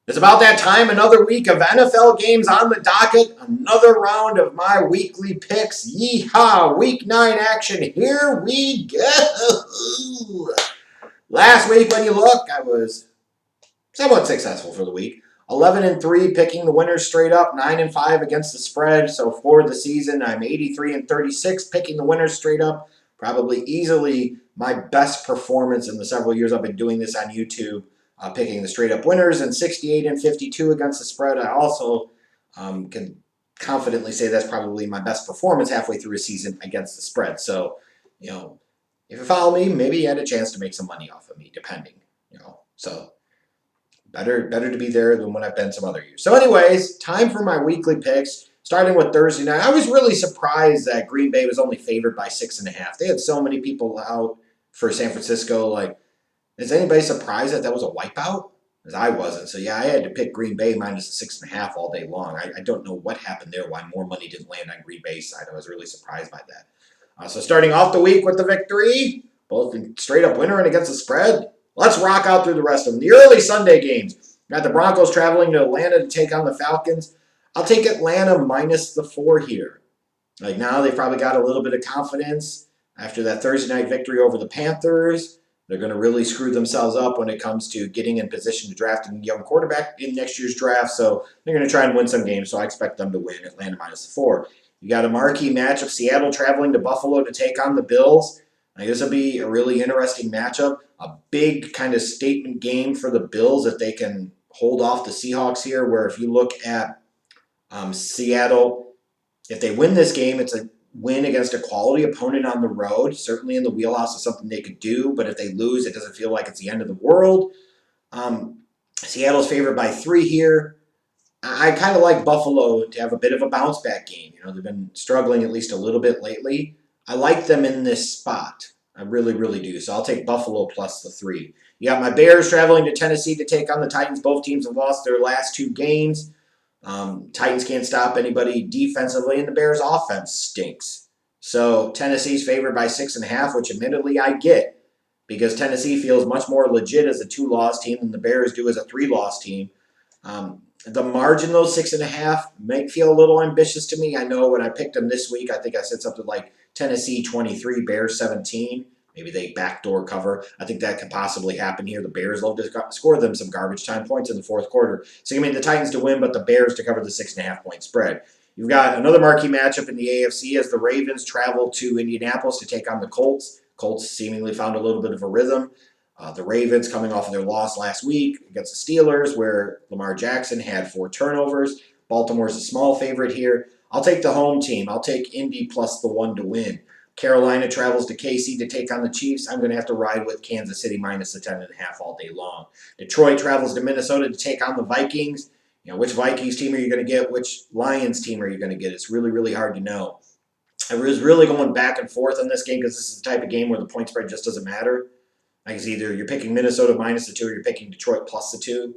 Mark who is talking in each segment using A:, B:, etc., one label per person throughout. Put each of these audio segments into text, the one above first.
A: It's about that time, another week of NFL games on the docket, another round of my weekly picks. Yeehaw, week 9 action, here we go. Last week, when you look, I was somewhat successful for the week. 11-3, picking the winners straight up, 9-5 against the spread. So for the season, I'm 83-36, picking the winners straight up. Probably easily my best performance in the several years I've been doing this on YouTube. Picking the straight up winners, and 68-52 against the spread. I also can confidently say that's probably my best performance halfway through a season against the spread. So, if you follow me, maybe you had a chance to make some money off of me, depending. So better to be there than when I've been some other years. So, anyways, time for my weekly picks. Starting with Thursday night, I was really surprised that Green Bay was only favored by 6.5. They had so many people out for San Francisco, is anybody surprised that was a wipeout? Because I wasn't. So, yeah, I had to pick Green Bay minus the 6.5 all day long. I don't know what happened there, why more money didn't land on Green Bay's side. I was really surprised by that. So, starting off the week with the victory, both in straight up winner and against the spread, let's rock out through the rest of them. The early Sunday games. Got the Broncos traveling to Atlanta to take on the Falcons. I'll take Atlanta minus the 4 here. Now they've probably got a little bit of confidence after that Thursday night victory over the Panthers. They're going to really screw themselves up when it comes to getting in position to draft a young quarterback in next year's draft. So they're going to try and win some games. So I expect them to win. Atlanta minus the 4. You got a marquee matchup. Seattle traveling to Buffalo to take on the Bills. This will be a really interesting matchup. A big kind of statement game for the Bills if they can hold off the Seahawks here. Where if you look at Seattle, if they win this game, it's a win against a quality opponent on the road, certainly in the wheelhouse of something they could do, but if they lose, it doesn't feel like it's the end of the world. Seattle's favored by 3 here. I kind of like Buffalo to have a bit of a bounce back game. They've been struggling at least a little bit lately. I like them in this spot. I really, really do. So I'll take Buffalo plus the 3. You got my Bears traveling to Tennessee to take on the Titans. Both teams have lost their last 2 games. Titans can't stop anybody defensively, and the Bears' offense stinks. So Tennessee's favored by 6.5, which admittedly I get, because Tennessee feels much more legit as a 2-loss team than the Bears do as a 3-loss team. The margin, though, 6.5, might feel a little ambitious to me. I know when I picked them this week, I think I said something like Tennessee 23, Bears 17. Maybe they backdoor cover. I think that could possibly happen here. The Bears love to score them some garbage time points in the fourth quarter. So you mean the Titans to win, but the Bears to cover the 6.5-point spread. You've got another marquee matchup in the AFC as the Ravens travel to Indianapolis to take on the Colts. Colts seemingly found a little bit of a rhythm. The Ravens coming off of their loss last week against the Steelers, where Lamar Jackson had 4 turnovers. Baltimore's a small favorite here. I'll take the home team. I'll take Indy plus the 1 to win. Carolina travels to KC to take on the Chiefs. I'm going to have to ride with Kansas City minus the 10.5 all day long. Detroit travels to Minnesota to take on the Vikings. Which Vikings team are you going to get? Which Lions team are you going to get? It's really, really hard to know. I was really going back and forth on this game because this is the type of game where the point spread just doesn't matter. It's either you're picking Minnesota minus the 2 or you're picking Detroit plus the 2.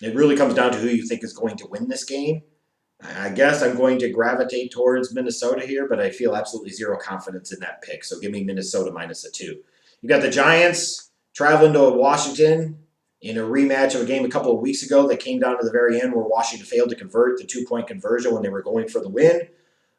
A: It really comes down to who you think is going to win this game. I guess I'm going to gravitate towards Minnesota here, but I feel absolutely zero confidence in that pick. So give me Minnesota minus a 2. You got the Giants traveling to Washington in a rematch of a game a couple of weeks ago that came down to the very end where Washington failed to convert the 2-point conversion when they were going for the win.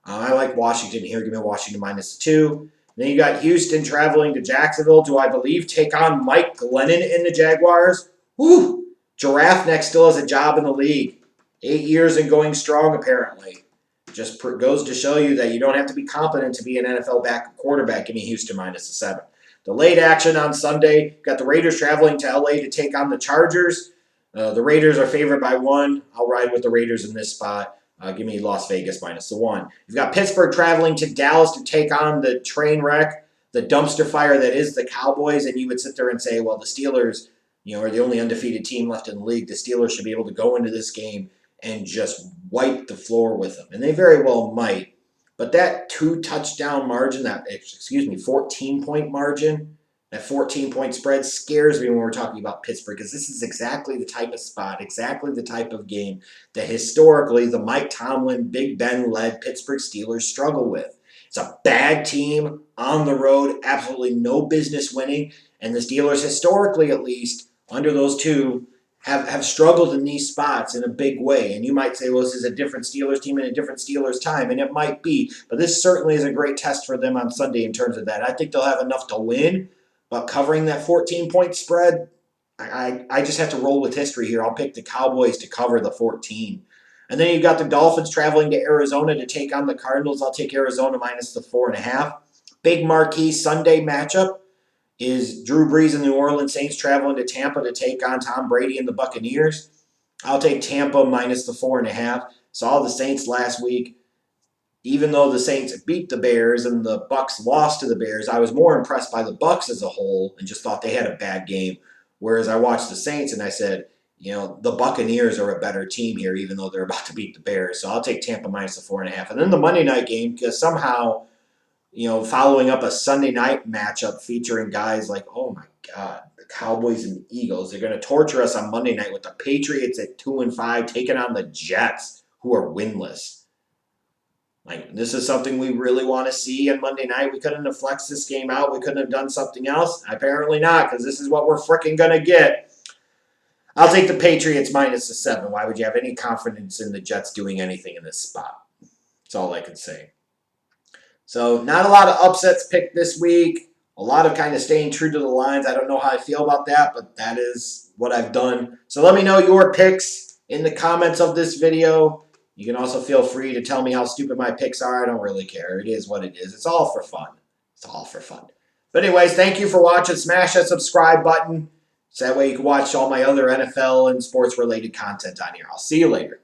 A: I like Washington here. Give me Washington minus the 2. Then you got Houston traveling to Jacksonville to, I believe, take on Mike Glennon in the Jaguars. Woo! Giraffe Neck still has a job in the league. 8 years and going strong, apparently. Just goes to show you that you don't have to be competent to be an NFL quarterback. Give me Houston minus the 7. The late action on Sunday, got the Raiders traveling to LA to take on the Chargers. The Raiders are favored by 1. I'll ride with the Raiders in this spot. Give me Las Vegas minus the 1. You've got Pittsburgh traveling to Dallas to take on the train wreck, the dumpster fire that is the Cowboys. And you would sit there and say, well, the Steelers, are the only undefeated team left in the league. The Steelers should be able to go into this game and just wipe the floor with them. And they very well might. But that 2-touchdown margin, 14-point margin, that 14-point spread scares me when we're talking about Pittsburgh, because this is exactly the type of spot, exactly the type of game that historically the Mike Tomlin, Big Ben-led Pittsburgh Steelers struggle with. It's a bad team on the road, absolutely no business winning, and the Steelers, historically at least, under those two, have struggled in these spots in a big way. And you might say, well, this is a different Steelers team and a different Steelers time, and it might be. But this certainly is a great test for them on Sunday in terms of that. I think they'll have enough to win, but covering that 14-point spread, I just have to roll with history here. I'll pick the Cowboys to cover the 14. And then you've got the Dolphins traveling to Arizona to take on the Cardinals. I'll take Arizona minus the 4.5. Big marquee Sunday matchup is Drew Brees and the New Orleans Saints traveling to Tampa to take on Tom Brady and the Buccaneers. I'll take Tampa minus the 4.5. Saw the Saints last week. Even though the Saints beat the Bears and the Bucs lost to the Bears, I was more impressed by the Bucs as a whole and just thought they had a bad game. Whereas I watched the Saints and I said, you know, the Buccaneers are a better team here, even though they're about to beat the Bears. So I'll take Tampa minus the 4.5. And then the Monday night game, because somehow, you know, following up a Sunday night matchup featuring guys like, oh my God, the Cowboys and the Eagles. They're going to torture us on Monday night with the Patriots at 2-5 taking on the Jets, who are winless. Like, this is something we really want to see on Monday night. We couldn't have flexed this game out. We couldn't have done something else. Apparently not, because this is what we're freaking going to get. I'll take the Patriots minus the 7. Why would you have any confidence in the Jets doing anything in this spot? That's all I can say. So not a lot of upsets picked this week. A lot of kind of staying true to the lines. I don't know how I feel about that, but that is what I've done. So let me know your picks in the comments of this video. You can also feel free to tell me how stupid my picks are. I don't really care. It is what it is. It's all for fun. It's all for fun. But anyways, thank you for watching. Smash that subscribe button so that way you can watch all my other NFL and sports-related content on here. I'll see you later.